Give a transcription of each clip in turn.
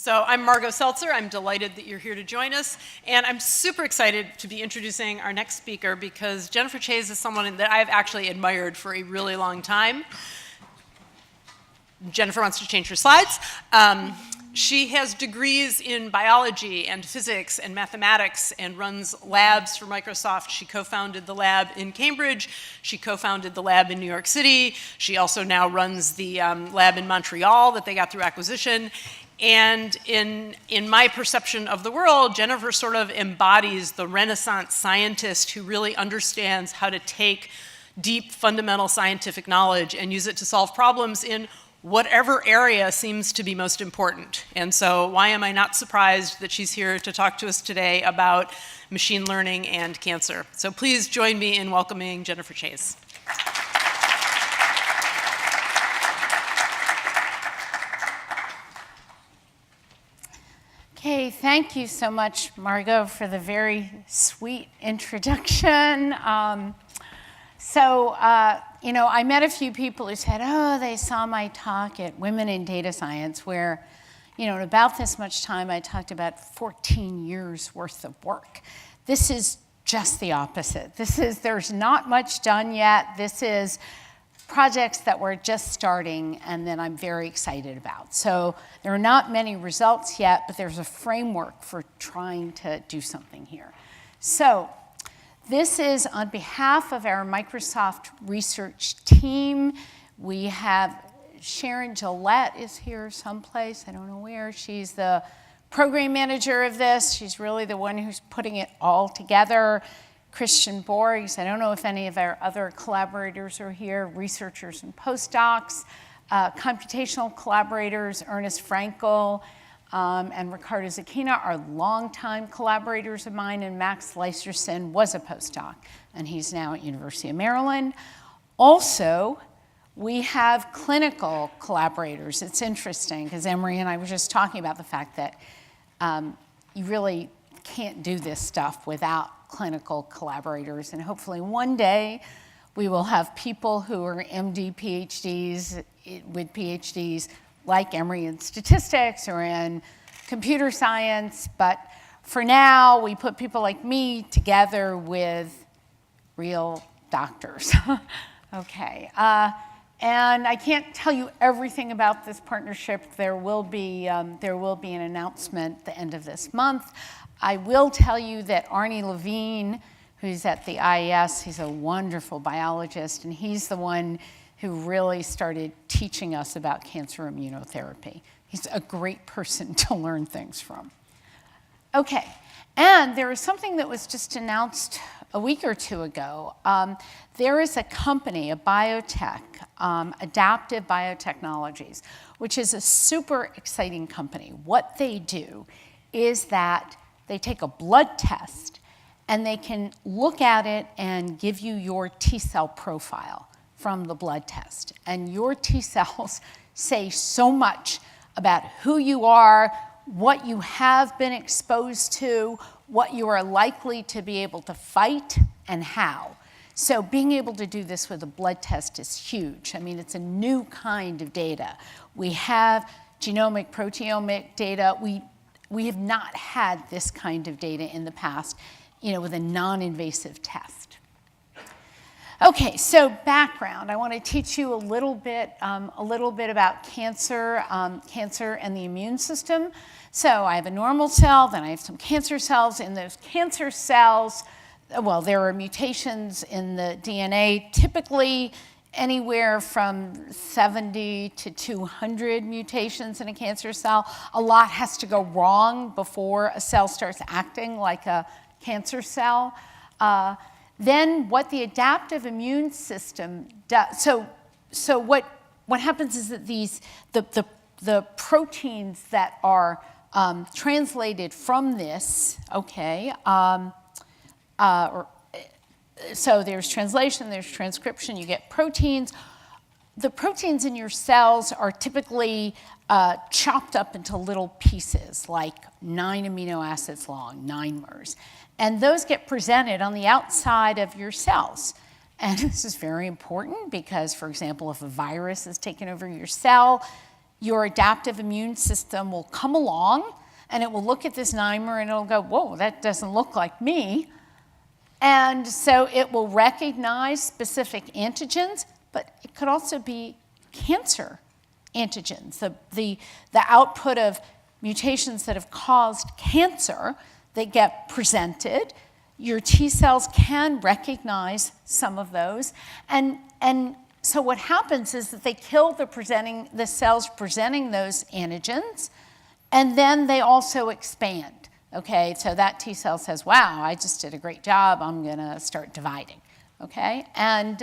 So I'm Margot Seltzer. I'm delighted that you're here to join us. And I'm super excited to be introducing our next speaker because Jennifer Chayes is someone that I've actually admired for a really long time. Jennifer wants to change her slides. She has degrees in biology and physics and mathematics and runs labs for Microsoft. She co-founded the lab in Cambridge. She co-founded the lab in New York City. She also now runs the lab in Montreal that they got through acquisition. And in my perception of the world, Jennifer sort of embodies the Renaissance scientist who really understands how to take deep fundamental scientific knowledge and use it to solve problems in whatever area seems to be most important. And so why am I not surprised that she's here to talk to us today about machine learning and cancer? So please join me in welcoming Jennifer Chayes. Okay, thank you so much, Margot, for the very sweet introduction. You know, I met a few people who said, oh, they saw my talk at Women in Data Science, where, you know, in about this much time, I talked about 14 years worth of work. This is just the opposite. There's not much done yet. This is projects that we're just starting and that I'm very excited about. So there are not many results yet, but there's a framework for trying to do something here. So this is on behalf of our Microsoft research team. We have Sharon Gillette is here someplace, I don't know where. She's the program manager of this. She's really the one who's putting it all together. Christian Borgs, I don't know if any of our other collaborators are here, researchers and postdocs, computational collaborators, Ernest Frankel and Ricardo Zucchina are longtime collaborators of mine, and Max Leisterson was a postdoc, and he's now at University of Maryland. Also, we have clinical collaborators. It's interesting, because Emery and I were just talking about the fact that you really can't do this stuff without clinical collaborators, and hopefully one day we will have people who are MD PhDs with PhDs like Emery in statistics or in computer science, but for now we put people like me together with real doctors. Okay, and I can't tell you everything about this partnership. There will be an announcement at the end of this month. I will tell you that Arnie Levine, who's at the IES, he's a wonderful biologist, and he's the one who really started teaching us about cancer immunotherapy. He's a great person to learn things from. Okay, and there is something that was just announced a week or two ago. There is a company, a biotech, Adaptive Biotechnologies, which is a super exciting company. What they do is that they take a blood test and they can look at it and give you your T-cell profile from the blood test. And your T-cells say so much about who you are, what you have been exposed to, what you are likely to be able to fight, and how. So being able to do this with a blood test is huge. I mean, it's a new kind of data. We have genomic, proteomic data. We have not had this kind of data in the past, you know, with a non-invasive test. Okay, so background. I want to teach you a little bit about cancer, cancer and the immune system. So I have a normal cell, then I have some cancer cells. In those cancer cells, well, there are mutations in the DNA, typically anywhere from 70 to 200 mutations in a cancer cell. A lot has to go wrong before a cell starts acting like a cancer cell. Then what the adaptive immune system does, so what happens is that the proteins that are translated from this, okay, so there's translation, there's transcription, you get proteins. The proteins in your cells are typically chopped up into little pieces, like 9 amino acids long, 9 mers. And those get presented on the outside of your cells. And this is very important because, for example, if a virus has taken over your cell, your adaptive immune system will come along and it will look at this NIMR and it'll go, whoa, that doesn't look like me. And so it will recognize specific antigens, but it could also be cancer antigens, the output of mutations that have caused cancer that get presented. Your T cells can recognize some of those. And so what happens is that they kill the cells presenting those antigens, and then they also expand. Okay, so that T cell says, wow, I just did a great job, I'm gonna start dividing, okay? And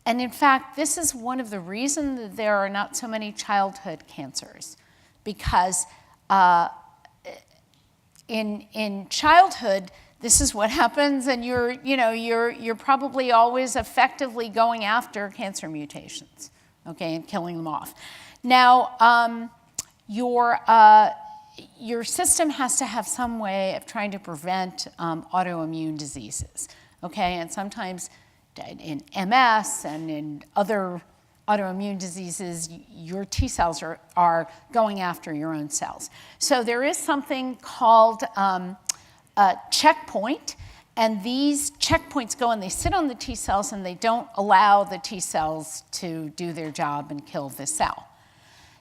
in fact, this is one of the reasons that there are not so many childhood cancers, because in childhood, this is what happens, and you're probably always effectively going after cancer mutations, okay, and killing them off. Now, your system has to have some way of trying to prevent autoimmune diseases, okay? And sometimes in MS and in other autoimmune diseases, your T cells are going after your own cells. So there is something called a checkpoint, and these checkpoints go and they sit on the T cells and they don't allow the T cells to do their job and kill the cell.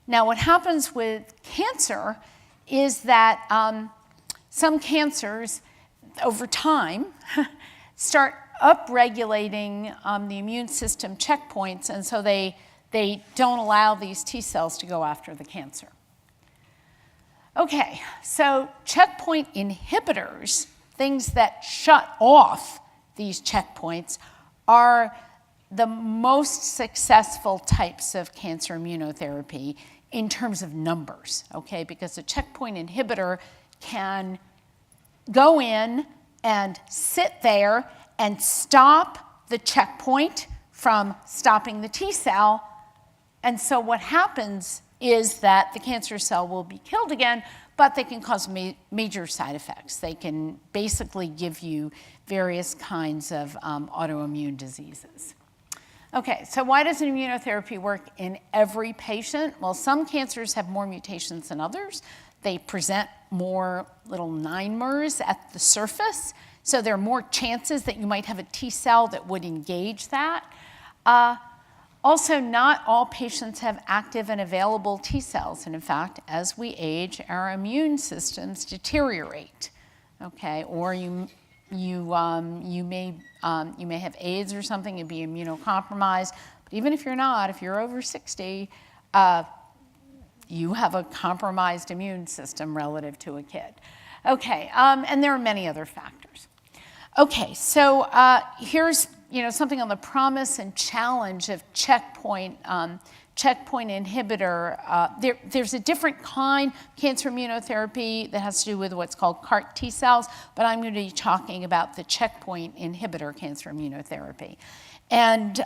Now, what happens with cancer is that some cancers, over time, start upregulating the immune system checkpoints, and so they don't allow these T cells to go after the cancer. Okay, so checkpoint inhibitors, things that shut off these checkpoints, are the most successful types of cancer immunotherapy in terms of numbers, okay? Because a checkpoint inhibitor can go in and sit there and stop the checkpoint from stopping the T cell. And so what happens is that the cancer cell will be killed again, but they can cause major side effects. They can basically give you various kinds of autoimmune diseases. Okay, so why doesn't immunotherapy work in every patient? Well, some cancers have more mutations than others. They present more little NIMRs at the surface, so there are more chances that you might have a T cell that would engage that. Also, not all patients have active and available T cells, and in fact, as we age, our immune systems deteriorate. Okay, or you may have AIDS or something and be immunocompromised, but even if you're not, if you're over 60, you have a compromised immune system relative to a kid. Okay, and there are many other factors. Okay, so here's something on the promise and challenge of checkpoint inhibitor. There's a different kind of cancer immunotherapy that has to do with what's called CAR T cells, but I'm going to be talking about the checkpoint inhibitor cancer immunotherapy. And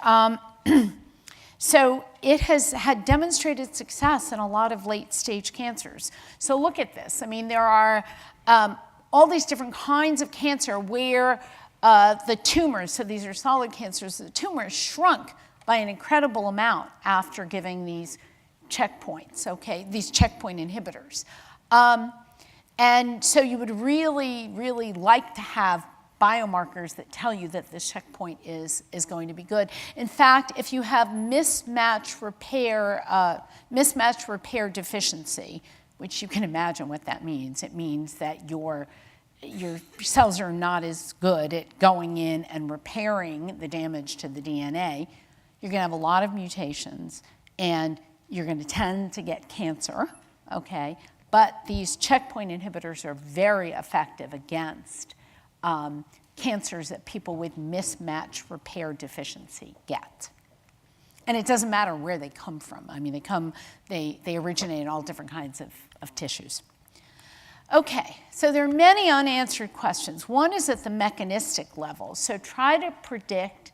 so it has had demonstrated success in a lot of late-stage cancers. So look at this. I mean, there are all these different kinds of cancer where the tumors, so these are solid cancers, the tumors shrunk by an incredible amount after giving these checkpoints, okay, these checkpoint inhibitors. And so you would really, really like to have biomarkers that tell you that this checkpoint is going to be good. In fact, if you have mismatch repair deficiency, which you can imagine what that means, it means that your cells are not as good at going in and repairing the damage to the DNA. You're going to have a lot of mutations, and you're going to tend to get cancer, okay? But these checkpoint inhibitors are very effective against cancers that people with mismatch repair deficiency get. And it doesn't matter where they come from. I mean, they originate in all different kinds of tissues. Okay, so there are many unanswered questions. One is at the mechanistic level. So try to predict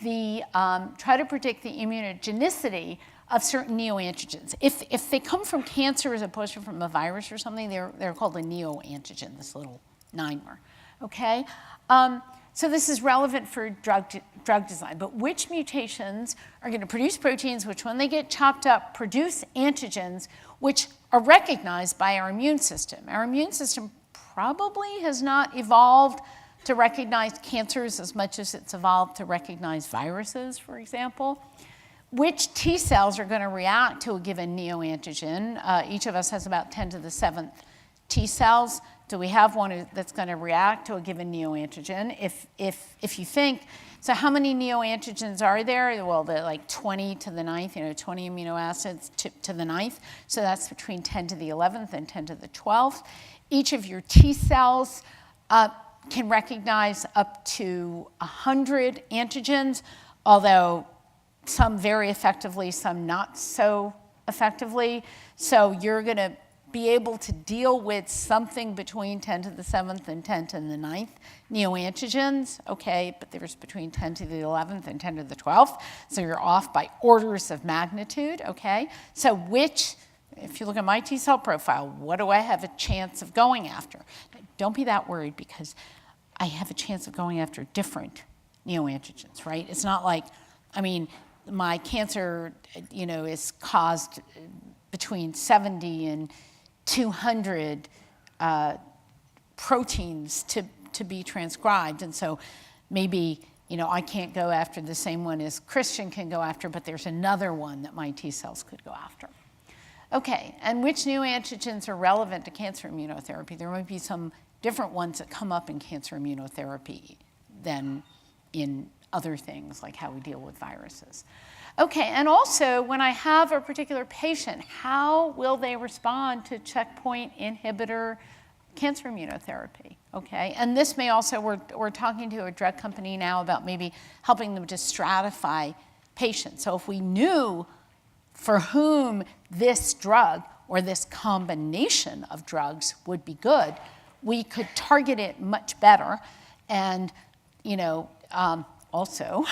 the immunogenicity of certain neoantigens. If they come from cancer as opposed to from a virus or something, they're called a neoantigen, this little NIMR. Okay, So this is relevant for drug design. But which mutations are going to produce proteins which, when they get chopped up, produce antigens which are recognized by our immune system? Our immune system probably has not evolved to recognize cancers as much as it's evolved to recognize viruses, for example. Which T cells are going to react to a given neoantigen? Each of us has about 10 to the 7th T cells. Do we have one that's going to react to a given neoantigen? If you think, so how many neoantigens are there? Well, they're like 20 to the 9th, 20 amino acids to the 9th. So that's between 10 to the 11th and 10 to the 12th. Each of your T cells can recognize up to 100 antigens, although some very effectively, some not so effectively. So you're going to be able to deal with something between 10 to the 7th and 10 to the 9th neoantigens, okay, but there's between 10 to the 11th and 10 to the 12th, so you're off by orders of magnitude, okay? So which, if you look at my T cell profile, what do I have a chance of going after? Don't be that worried, because I have a chance of going after different neoantigens, right? It's not like, my cancer, is caused between 70 and 200 proteins to be transcribed. And so maybe, I can't go after the same one as Christian can go after, but there's another one that my T cells could go after. Okay, and which neoantigens are relevant to cancer immunotherapy? There might be some different ones that come up in cancer immunotherapy than in other things, like how we deal with viruses. Okay, and also, when I have a particular patient, how will they respond to checkpoint inhibitor cancer immunotherapy? Okay, and this may also, we're talking to a drug company now about maybe helping them to stratify patients. So if we knew for whom this drug or this combination of drugs would be good, we could target it much better. And, also,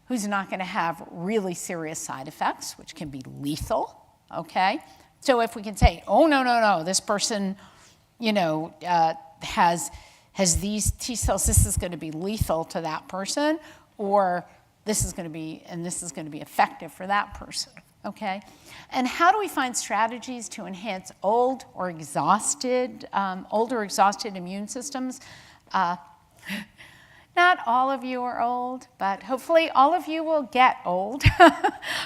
who's not going to have really serious side effects, which can be lethal, okay? So if we can say, oh, no, this person, has these T cells, this is going to be lethal to that person, or this is going to be effective for that person, okay? And how do we find strategies to enhance old or exhausted immune systems? Not all of you are old, but hopefully all of you will get old,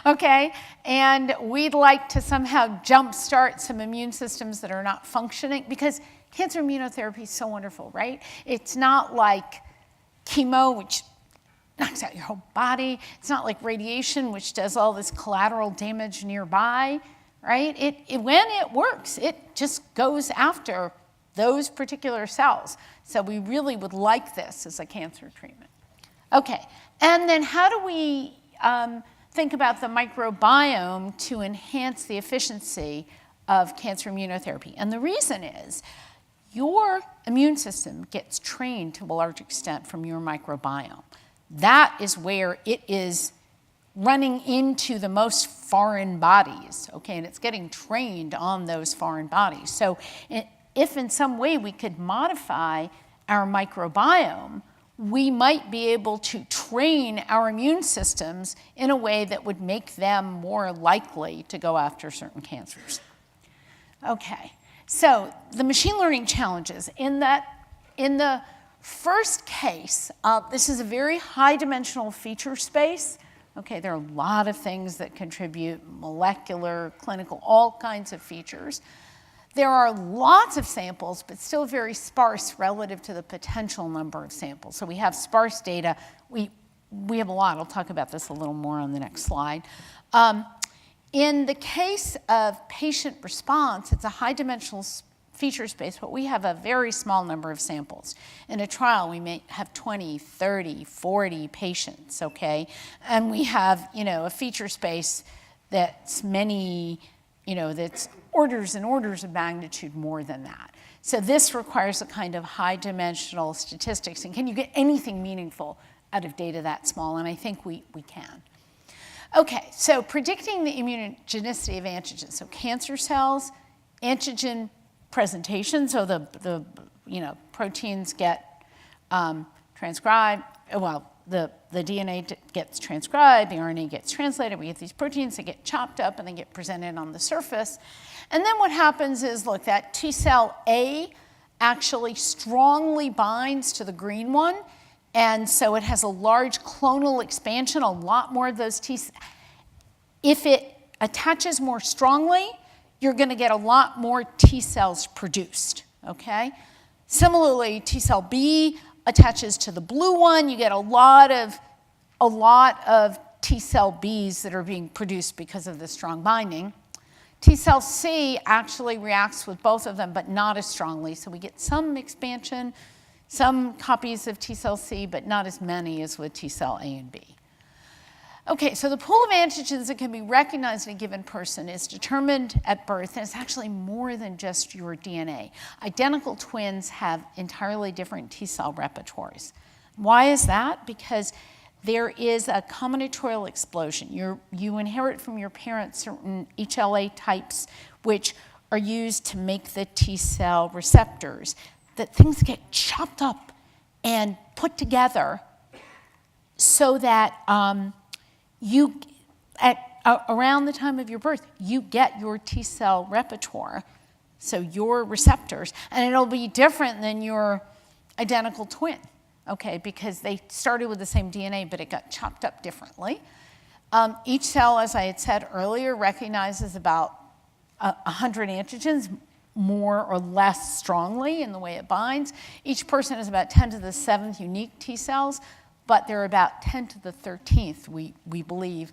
okay? And we'd like to somehow jumpstart some immune systems that are not functioning, because cancer immunotherapy is so wonderful, right? It's not like chemo, which knocks out your whole body. It's not like radiation, which does all this collateral damage nearby, right? When it works, it just goes after those particular cells. So we really would like this as a cancer treatment. Okay, and then how do we think about the microbiome to enhance the efficiency of cancer immunotherapy? And the reason is your immune system gets trained to a large extent from your microbiome. That is where it is running into the most foreign bodies, okay, and it's getting trained on those foreign bodies. So if in some way we could modify our microbiome, we might be able to train our immune systems in a way that would make them more likely to go after certain cancers. Okay, so the machine learning challenges. In the first case, this is a very high-dimensional feature space. Okay, there are a lot of things that contribute, molecular, clinical, all kinds of features. There are lots of samples, but still very sparse relative to the potential number of samples. So we have sparse data. We have a lot. I'll talk about this a little more on the next slide. In the case of patient response, it's a high-dimensional feature space, but we have a very small number of samples. In a trial, we may have 20, 30, 40 patients, okay? And we have, a feature space that's many, that's orders and orders of magnitude more than that. So this requires a kind of high-dimensional statistics. And can you get anything meaningful out of data that small? And I think we can. Okay, so predicting the immunogenicity of antigens. So cancer cells, antigen presentation, so the proteins get transcribed, well, the DNA gets transcribed, the RNA gets translated, we get these proteins that get chopped up and they get presented on the surface. And then what happens is, look, that T cell A actually strongly binds to the green one, and so it has a large clonal expansion, a lot more of those T cells. If it attaches more strongly, you're going to get a lot more T cells produced, okay? Similarly, T cell B attaches to the blue one, you get a lot of T cell Bs that are being produced because of the strong binding. T cell C actually reacts with both of them, but not as strongly, so we get some expansion, some copies of T cell C, but not as many as with T cell A and B. Okay, so the pool of antigens that can be recognized in a given person is determined at birth, and it's actually more than just your DNA. Identical twins have entirely different T cell repertoires. Why is that? Because there is a combinatorial explosion. You inherit from your parents certain HLA types which are used to make the T cell receptors, that things get chopped up and put together so that around the time of your birth, you get your T cell repertoire, so your receptors, and it'll be different than your identical twin, okay, because they started with the same DNA, but it got chopped up differently. Each cell, as I had said earlier, recognizes about 100 antigens, more or less strongly in the way it binds. Each person has about 10 to the 7th unique T cells, but there are about 10 to the 13th, we believe,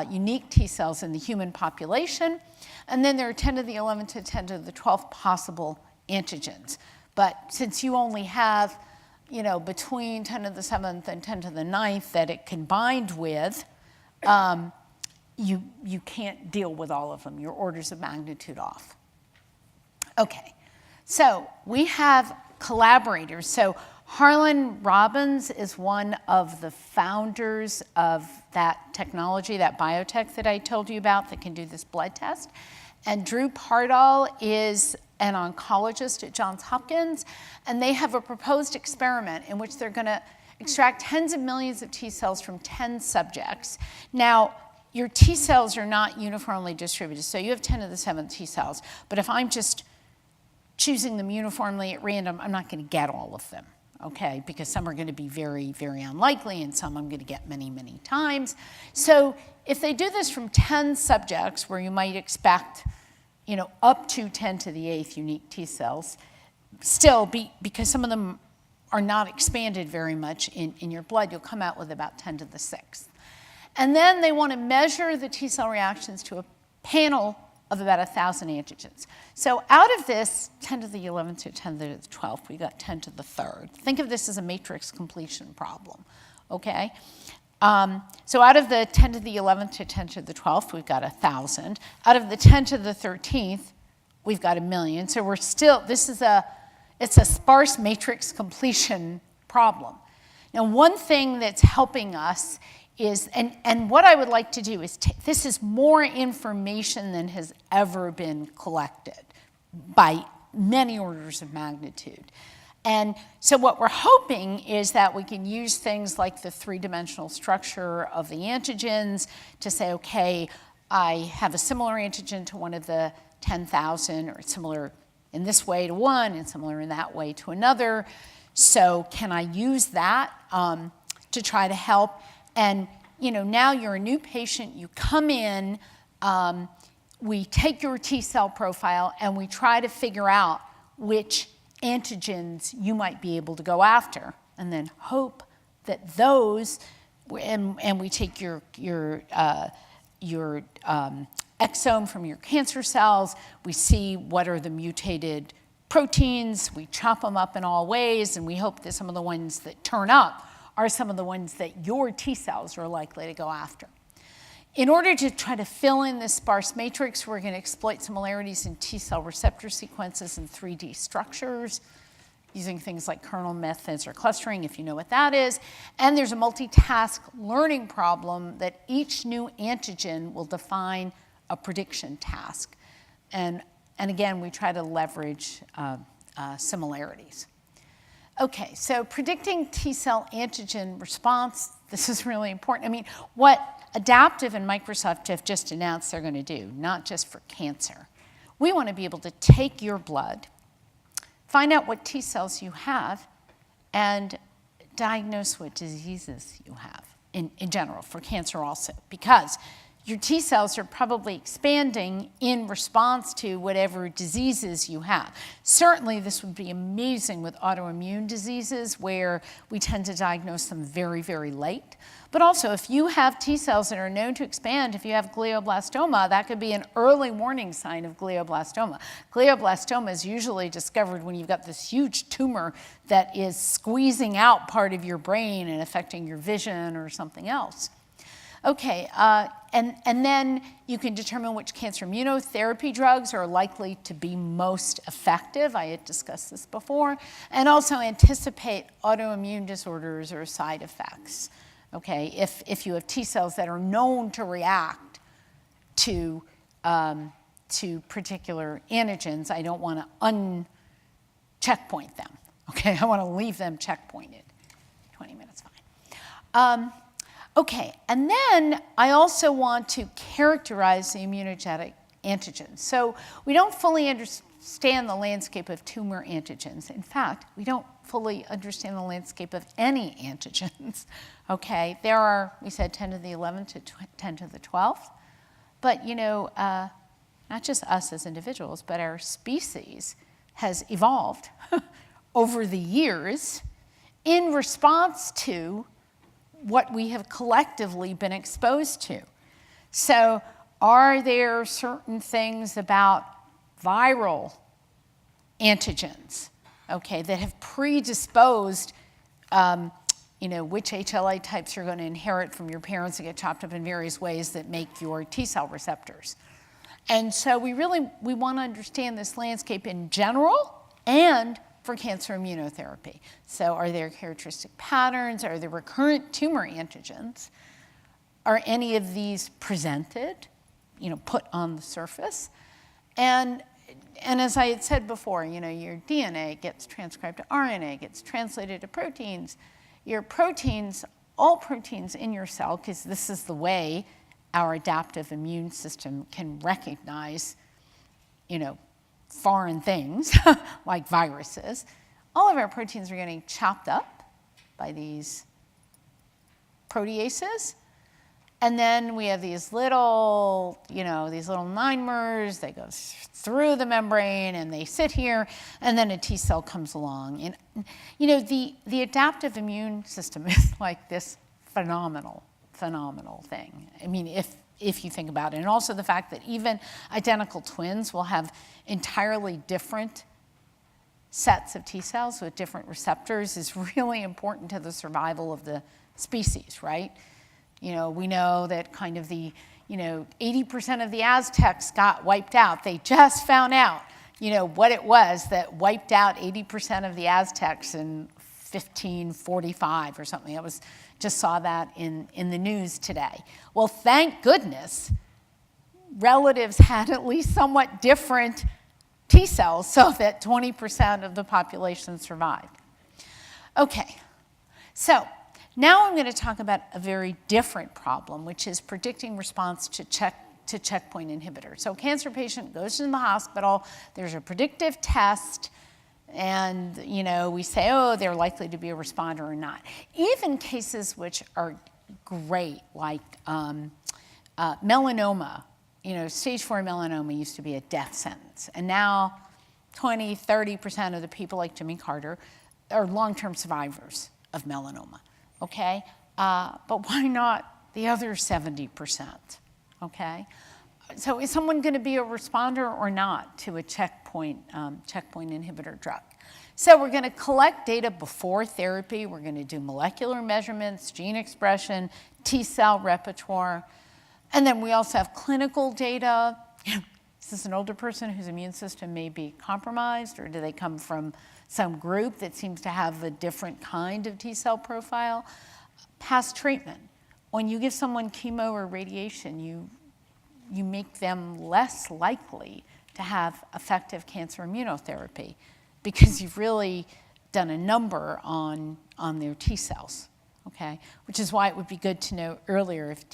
unique T cells in the human population. And then there are 10 to the 11th to 10 to the 12th possible antigens. But since you only have, between 10 to the 7th and 10 to the 9th that it can bind with, you can't deal with all of them. You're orders of magnitude off. Okay, so we have collaborators. So Harlan Robbins is one of the founders of that technology, that biotech that I told you about that can do this blood test. And Drew Pardall is an oncologist at Johns Hopkins, and they have a proposed experiment in which they're going to extract tens of millions of T cells from 10 subjects. Now, your T cells are not uniformly distributed, so you have 10 to the 7th T cells, but if I'm just choosing them uniformly at random, I'm not going to get all of them. Okay, because some are going to be very, very unlikely, and some I'm going to get many, many times. So if they do this from 10 subjects, where you might expect, up to 10 to the 8th unique T cells, still, because some of them are not expanded very much in your blood, you'll come out with about 10 to the 6th. And then they want to measure the T cell reactions to a panel of about 1,000 antigens. So out of this 10 to the 11th to 10 to the 12th, we got 10 to the 3rd. Think of this as a matrix completion problem, okay? So out of the 10 to the 11th to 10 to the 12th, we've got 1,000. Out of the 10 to the 13th, we've got 1,000,000. So we're still, it's a sparse matrix completion problem. Now, one thing that's helping us is, and what I would like to do is, this is more information than has ever been collected by many orders of magnitude. And so what we're hoping is that we can use things like the 3-dimensional structure of the antigens to say, okay, I have a similar antigen to one of the 10,000, or similar in this way to one, and similar in that way to another. So can I use that to try to help? And now you're a new patient, you come in, we take your T cell profile, and we try to figure out which antigens you might be able to go after, and then hope that those, and we take your exome from your cancer cells, we see what are the mutated proteins, we chop them up in all ways, and we hope that some of the ones that turn up are some of the ones that your T cells are likely to go after. In order to try to fill in this sparse matrix, we're going to exploit similarities in T cell receptor sequences and 3D structures, using things like kernel methods or clustering, if you know what that is. And there's a multitask learning problem that each new antigen will define a prediction task. And again, we try to leverage similarities. Okay, so predicting T cell antigen response, this is really important. I mean, what Adaptive and Microsoft have just announced they're going to do, not just for cancer. We want to be able to take your blood, find out what T cells you have, and diagnose what diseases you have in general, for cancer also, because your T cells are probably expanding in response to whatever diseases you have. Certainly, this would be amazing with autoimmune diseases where we tend to diagnose them very, very late. But also, if you have T cells that are known to expand, if you have glioblastoma, that could be an early warning sign of glioblastoma. Glioblastoma is usually discovered when you've got this huge tumor that is squeezing out part of your brain and affecting your vision or something else. Okay, and then you can determine which cancer immunotherapy drugs are likely to be most effective. I had discussed this before. And also anticipate autoimmune disorders or side effects. Okay, if you have T cells that are known to react to particular antigens, I don't want to uncheckpoint them. Okay, I want to leave them checkpointed. 20 minutes, fine. Okay, and then I also want to characterize the immunogenic antigens. So we don't fully understand the landscape of tumor antigens. In fact, we don't fully understand the landscape of any antigens. Okay, there are, we said 10 to the 11th to 10 to the 12th. But, you know, not just us as individuals, but our species has evolved over the years in response to what we have collectively been exposed to. So are there certain things about viral antigens, okay, that have predisposed, you know, which HLA types you're going to inherit from your parents and get chopped up in various ways that make your T cell receptors? And so we want to understand this landscape in general and for cancer immunotherapy. So are there characteristic patterns? Are there recurrent tumor antigens? Are any of these presented, you know, put on the surface? And as I had said before, you know, your DNA gets transcribed to RNA, gets translated to proteins. Your proteins, all proteins in your cell, because this is the way our adaptive immune system can recognize, you know, foreign things like viruses, all of our proteins are getting chopped up by these proteases. And then we have these little, you know, these little 9-mers, they go through the membrane and they sit here, and then a T cell comes along. And, you know, the adaptive immune system is like this phenomenal thing. I mean, if you think about it. And also the fact that even identical twins will have entirely different sets of T cells with different receptors is really important to the survival of the species, right? You know, we know that kind of the, you know, 80% of the Aztecs got wiped out. They just found out, you know, what it was that wiped out 80% of the Aztecs in 1545 or something. I just saw that in the news today. Well, thank goodness relatives had at least somewhat different T cells so that 20% of the population survived. Okay, so now I'm going to talk about a very different problem, which is predicting response to checkpoint inhibitors. So a cancer patient goes to the hospital, there's a predictive test, and, you know, we say, oh, they're likely to be a responder or not. Even cases which are great, like melanoma, you know, stage 4 melanoma used to be a death sentence. And now 20, 30% of the people like Jimmy Carter are long-term survivors of melanoma, okay? But why not the other 70%, okay? So is someone going to be a responder or not to a checkpoint inhibitor drug? So we're going to collect data before therapy. We're going to do molecular measurements, gene expression, T cell repertoire. And then we also have clinical data. Is this an older person whose immune system may be compromised, or do they come from some group that seems to have a different kind of T cell profile? Past treatment. When you give someone chemo or radiation, you make them less likely to have effective cancer immunotherapy because you've really done a number on their T cells, okay? Which is why it would be good to know earlier if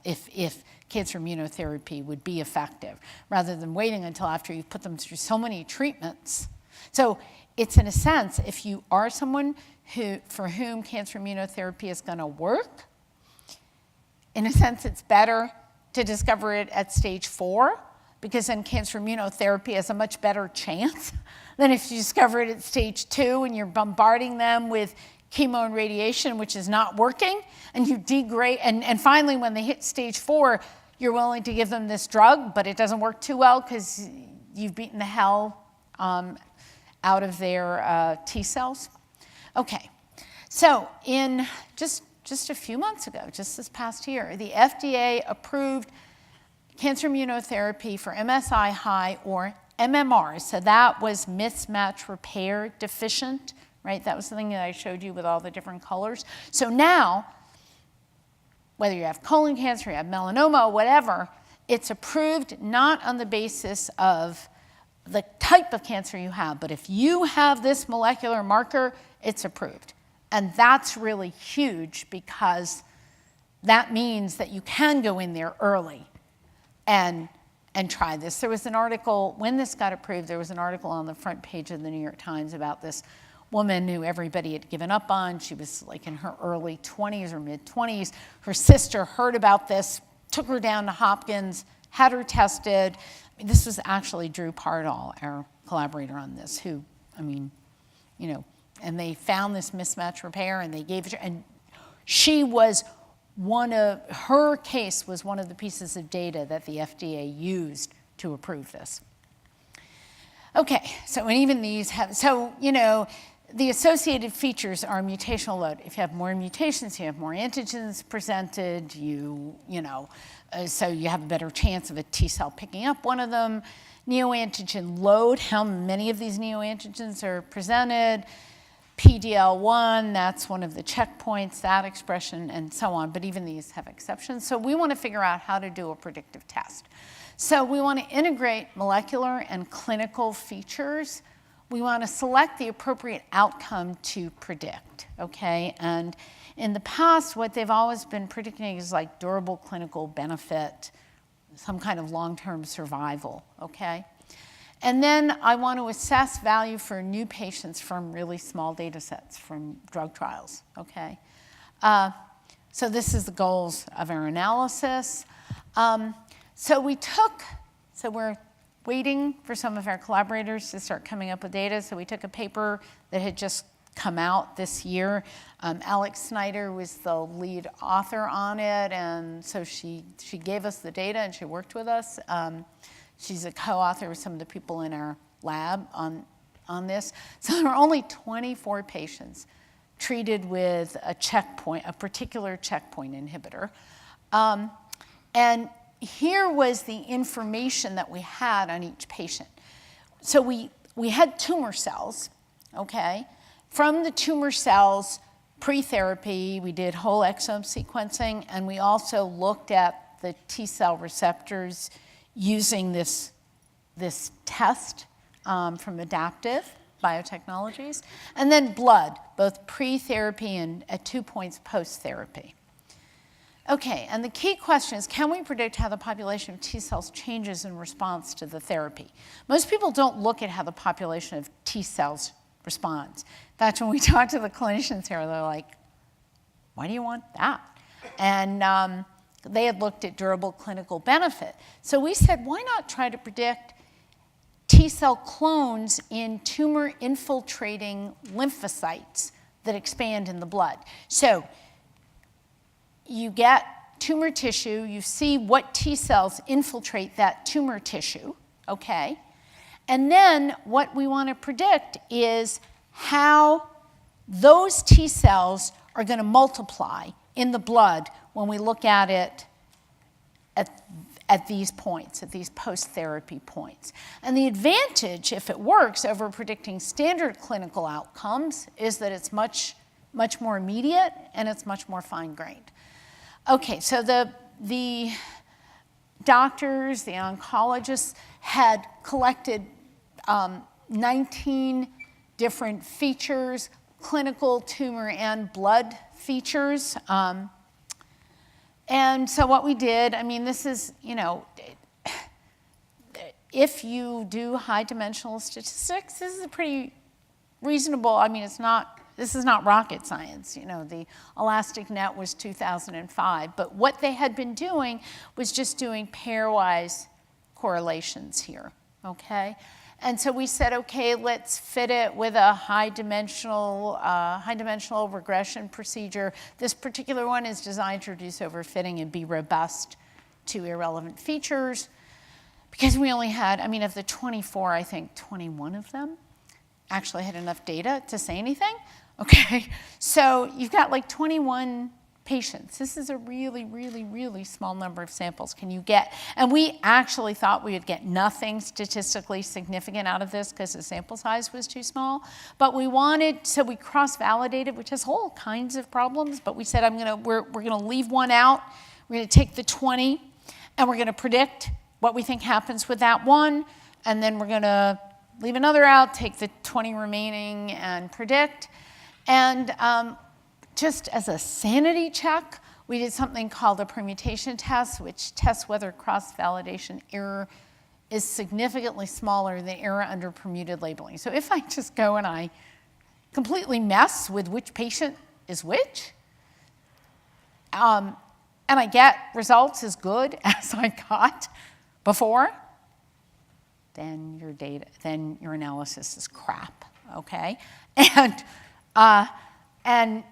if cancer immunotherapy would be effective, rather than waiting until after you've put them through so many treatments. So it's, in a sense, if you are someone for whom cancer immunotherapy is going to work, in a sense, it's better to discover it at stage 4, because then cancer immunotherapy has a much better chance than if you discover it at stage 2 and you're bombarding them with chemo and radiation, which is not working, and you degrade, and finally when they hit stage 4, you're willing to give them this drug, but it doesn't work too well because you've beaten the hell out of their T cells. Okay, so in just a few months ago, just this past year, the FDA approved cancer immunotherapy for MSI high or MMR. So that was mismatch repair deficient, right? That was the thing that I showed you with all the different colors. So now, whether you have colon cancer, you have melanoma, whatever, it's approved not on the basis of the type of cancer you have, but if you have this molecular marker, it's approved. And that's really huge, because that means that you can go in there early and try this. There was an article, when this got approved, there was an article on the front page of the New York Times about this woman who everybody had given up on. She was like in her early 20s or mid-20s. Her sister heard about this, took her down to Hopkins, had her tested. I mean, this was actually Drew Pardall, our collaborator on this, who, I mean, you know, and they found this mismatch repair and they gave it to her. And she was her case was one of the pieces of data that the FDA used to approve this. Okay, so and even these have, so, you know, the associated features are mutational load. If you have more mutations, you have more antigens presented, so you have a better chance of a T cell picking up one of them. Neoantigen load, how many of these neoantigens are presented. PD-L1, that's one of the checkpoints, that expression, and so on. But even these have exceptions. So we want to figure out how to do a predictive test. So we want to integrate molecular and clinical features. We want to select the appropriate outcome to predict, okay? And in the past, what they've always been predicting is like durable clinical benefit, some kind of long-term survival, okay? And then I want to assess value for new patients from really small data sets from drug trials, okay? So this is the goals of our analysis. So we're waiting for some of our collaborators to start coming up with data. So we took a paper that had just come out this year. Alex Snyder was the lead author on it, and so she gave us the data and she worked with us. She's a co-author with some of the people in our lab on this. So there are only 24 patients treated with a checkpoint, a particular checkpoint inhibitor. And here was the information that we had on each patient. So we had tumor cells, okay? From the tumor cells, pre-therapy, we did whole exome sequencing, and we also looked at the T cell receptors using this test from Adaptive Biotechnologies, and then blood, both pre-therapy and at 2 points post-therapy. Okay, and the key question is, can we predict how the population of T cells changes in response to the therapy? Most people don't look at how the population of T cells responds. In fact, when we talk to the clinicians here, they're like, why do you want that? And they had looked at durable clinical benefit. So we said, why not try to predict T cell clones in tumor-infiltrating lymphocytes that expand in the blood? So you get tumor tissue, you see what T cells infiltrate that tumor tissue, okay? And then what we want to predict is how those T cells are going to multiply in the blood when we look at it at these points, at these post-therapy points. And the advantage, if it works, over predicting standard clinical outcomes is that it's much more immediate and it's much more fine-grained. Okay, so the doctors, the oncologists had collected 19 different features, clinical, tumor, and blood features. And so what we did, I mean, this is, you know, if you do high dimensional statistics, this is a pretty reasonable, I mean, this is not rocket science. You know, the elastic net was 2005, but what they had been doing was just doing pairwise correlations here, okay? And so we said, okay, let's fit it with a high dimensional regression procedure. This particular one is designed to reduce overfitting and be robust to irrelevant features. Because we only had, I mean, of the 24, I think 21 of them actually had enough data to say anything. Okay, so you've got like 21 patients. This is a really, really, really small number of samples. Can you get, and we actually thought we would get nothing statistically significant out of this because the sample size was too small. But we wanted, so we cross-validated, which has all kinds of problems, but we said we're gonna leave one out. We're gonna take the 20 and we're gonna predict what we think happens with that one, and then we're gonna leave another out, take the 20 remaining and predict. And just as a sanity check, we did something called a permutation test, which tests whether cross-validation error is significantly smaller than error under permuted labeling. So if I just go and I completely mess with which patient is which, and I get results as good as I got before, then your analysis is crap, okay? And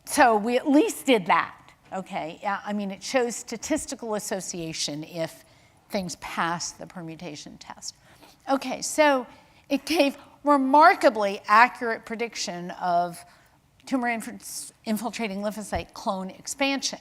so we at least did that, okay? I mean, it shows statistical association if things pass the permutation test. Okay, so it gave remarkably accurate prediction of tumor infiltrating lymphocyte clone expansion.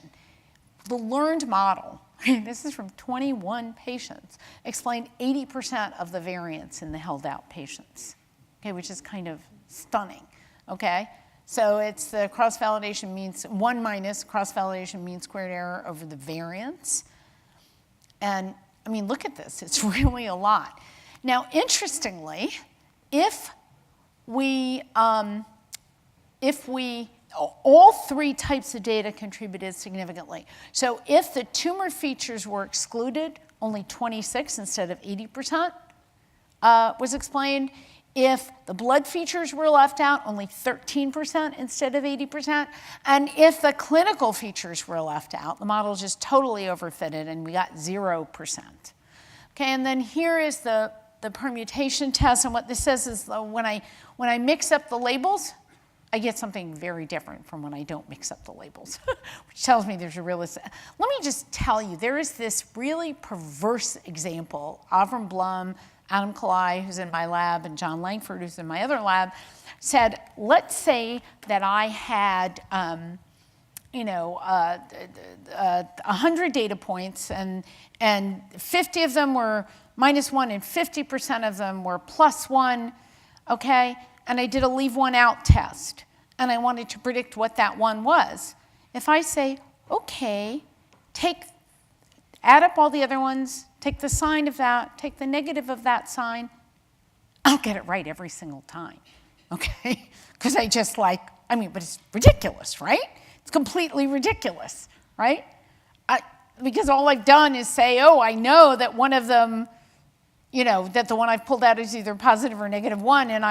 The learned model, this is from 21 patients, explained 80% of the variance in the held out patients, okay, which is kind of stunning, okay? So it's the cross-validation means, 1 minus cross-validation mean squared error over the variance. And I mean, look at this, it's really a lot. Now, interestingly, if we all three types of data contributed significantly. So if the tumor features were excluded, only 26 instead of 80% was explained. If the blood features were left out, only 13% instead of 80%. And if the clinical features were left out, the model just totally overfitted and we got 0%. Okay, and then here is the permutation test. And what this says is when I mix up the labels, I get something very different from when I don't mix up the labels, which tells me there's a real... Let me just tell you, there is this really perverse example. Avram Blum, Adam Kalai, who's in my lab, and John Langford, who's in my other lab, said, let's say that I had 100 data points, and 50 of them were -1, and 50% of them were +1, okay? And I did a leave one out test, and I wanted to predict what that one was. If I say, okay, add up all the other ones, take the sign of that, take the negative of that sign, I'll get it right every single time, okay? Because but it's ridiculous, right? It's completely ridiculous, right? Because all I've done is say, oh, I know that one of them, that the one I've pulled out is either positive or -1, and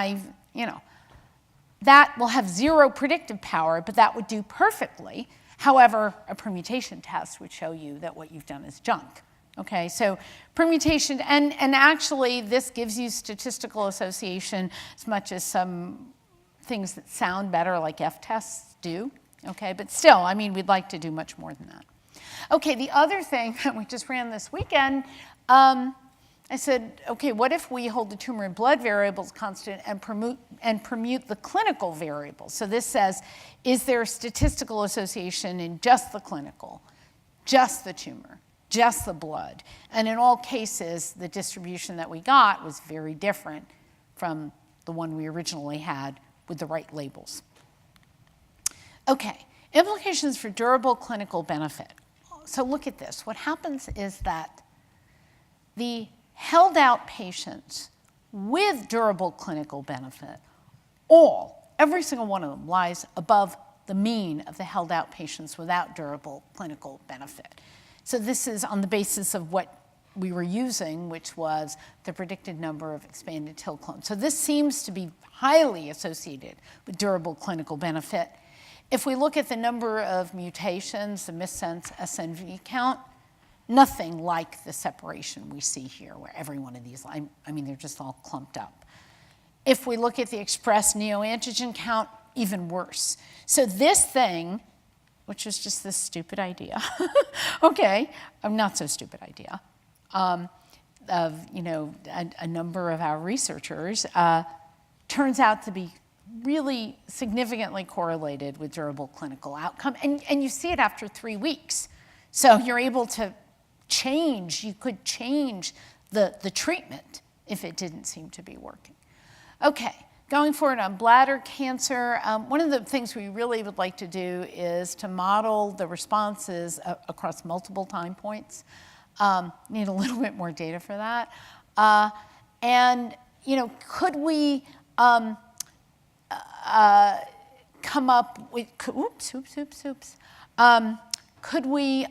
that will have 0 predictive power, but that would do perfectly. However, a permutation test would show you that what you've done is junk. Okay, so permutation, and actually this gives you statistical association as much as some things that sound better like F-tests do. Okay, but still, I mean, we'd like to do much more than that. Okay, the other thing that we just ran this weekend, I said, okay, what if we hold the tumor and blood variables constant and permute the clinical variables? So this says, is there a statistical association in just the clinical, just the tumor, just the blood? And in all cases, the distribution that we got was very different from the one we originally had with the right labels. Okay, implications for durable clinical benefit. So look at this. What happens is that the held out patients with durable clinical benefit every single one of them lies above the mean of the held out patients without durable clinical benefit. So this is on the basis of what we were using, which was the predicted number of expanded TIL clones. So this seems to be highly associated with durable clinical benefit. If we look at the number of mutations, the missense SNV count, nothing like the separation we see here, where every one of these, I mean, they're just all clumped up. If we look at the expressed neoantigen count, even worse. So this thing, which is just this stupid idea, okay, a not so stupid idea, of a number of our researchers, turns out to be really significantly correlated with durable clinical outcome. And you see it after 3 weeks. So you're able to you could change the treatment if it didn't seem to be working. Okay, going forward on bladder cancer, one of the things we really would like to do is to model the responses across multiple time points. Need a little bit more data for that. And, could we come up with, could we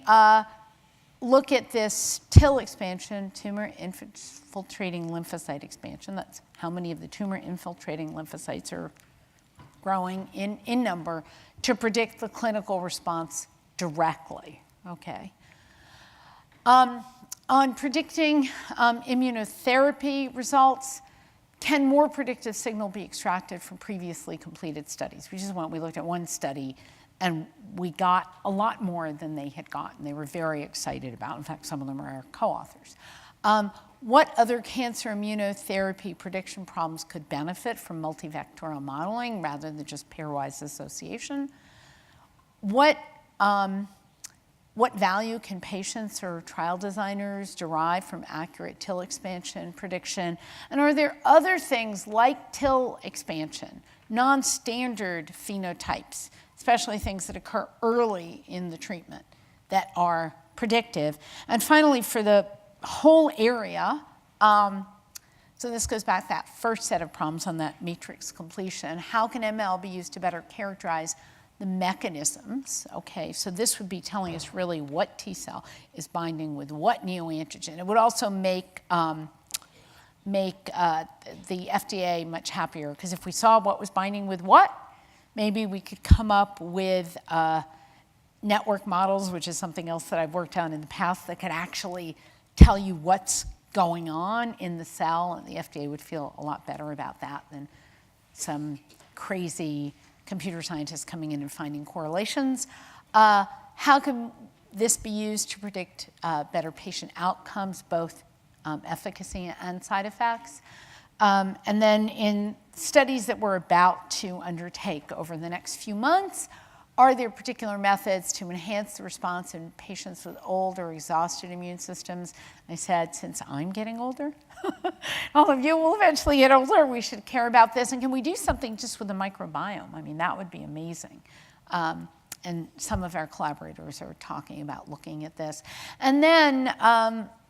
look at this TIL expansion, tumor infiltrating lymphocyte expansion? That's how many of the tumor infiltrating lymphocytes are growing in number to predict the clinical response directly, okay? On predicting immunotherapy results, can more predictive signal be extracted from previously completed studies? We looked at one study and we got a lot more than they had gotten. They were very excited about. In fact, some of them are our co-authors. What other cancer immunotherapy prediction problems could benefit from multivectorial modeling rather than just pairwise association? What value can patients or trial designers derive from accurate TIL expansion prediction? And are there other things like TIL expansion, non-standard phenotypes, especially things that occur early in the treatment, that are predictive? And finally, for the whole area, so this goes back to that first set of problems on that matrix completion. How can ML be used to better characterize the mechanisms? Okay, so this would be telling us really what T cell is binding with what neoantigen. It would also make the FDA much happier, because if we saw what was binding with what, maybe we could come up with network models, which is something else that I've worked on in the past, that could actually tell you what's going on in the cell, and the FDA would feel a lot better about that than some crazy computer scientists coming in and finding correlations. How can this be used to predict better patient outcomes, both efficacy and side effects? And then in studies that we're about to undertake over the next few months, are there particular methods to enhance the response in patients with old or exhausted immune systems? I said, since I'm getting older, all of you will eventually get older, we should care about this. And can we do something just with the microbiome? I mean, that would be amazing. And some of our collaborators are talking about looking at this. And then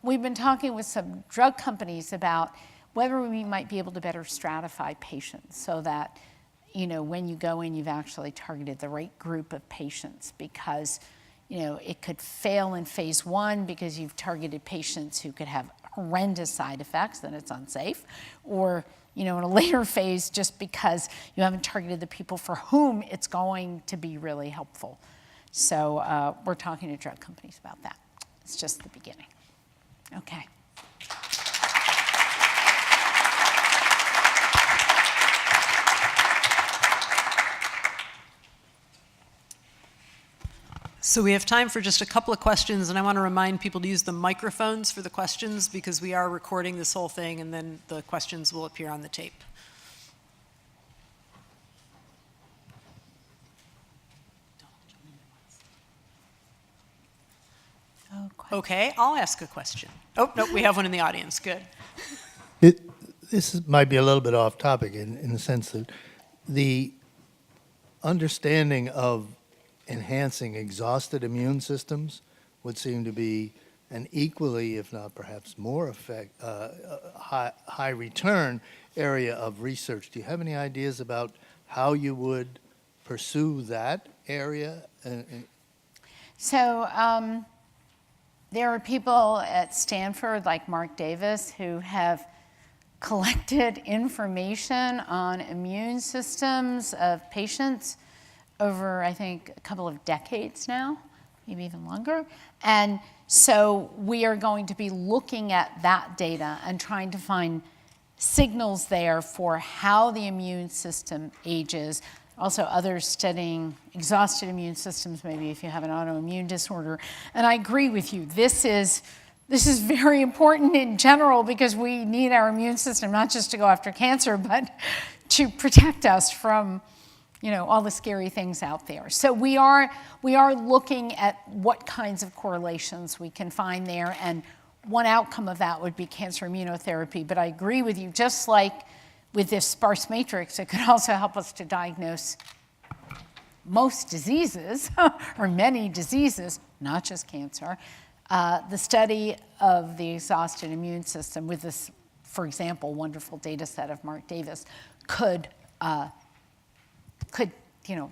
we've been talking with some drug companies about whether we might be able to better stratify patients so that, when you go in, you've actually targeted the right group of patients, because, it could fail in phase 1 because you've targeted patients who could have horrendous side effects, then it's unsafe, or, in a later phase just because you haven't targeted the people for whom it's going to be really helpful. So we're talking to drug companies about that. It's just the beginning. Okay. So we have time for just a couple of questions, and I want to remind people to use the microphones for the questions, because we are recording this whole thing, and then the questions will appear on the tape. Okay, I'll ask a question. Oh, no, we have one in the audience. Good. This might be a little bit off topic in the sense that the understanding of enhancing exhausted immune systems would seem to be an equally, if not perhaps more high return area of research. Do you have any ideas about how you would pursue that area? So there are people at Stanford like Mark Davis who have collected information on immune systems of patients over, I think, a couple of decades now, maybe even longer. And so we are going to be looking at that data and trying to find signals there for how the immune system ages. Also, others studying exhausted immune systems, maybe if you have an autoimmune disorder. And I agree with you. This is very important in general because we need our immune system not just to go after cancer, but to protect us from, all the scary things out there. So we are looking at what kinds of correlations we can find there, and one outcome of that would be cancer immunotherapy. But I agree with you, just like with this sparse matrix, it could also help us to diagnose most diseases, or many diseases, not just cancer. The study of the exhausted immune system with this, for example, wonderful data set of Mark Davis could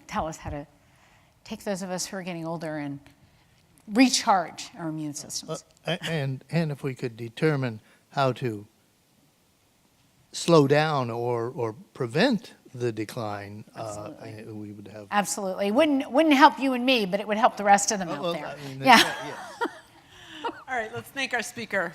tell us how to take those of us who are getting older and recharge our immune systems. And if we could determine how to slow down or prevent the decline, we would have. Absolutely. Wouldn't help you and me, but it would help the rest of them out there. I mean, yeah. Yes. All right, let's thank our speaker.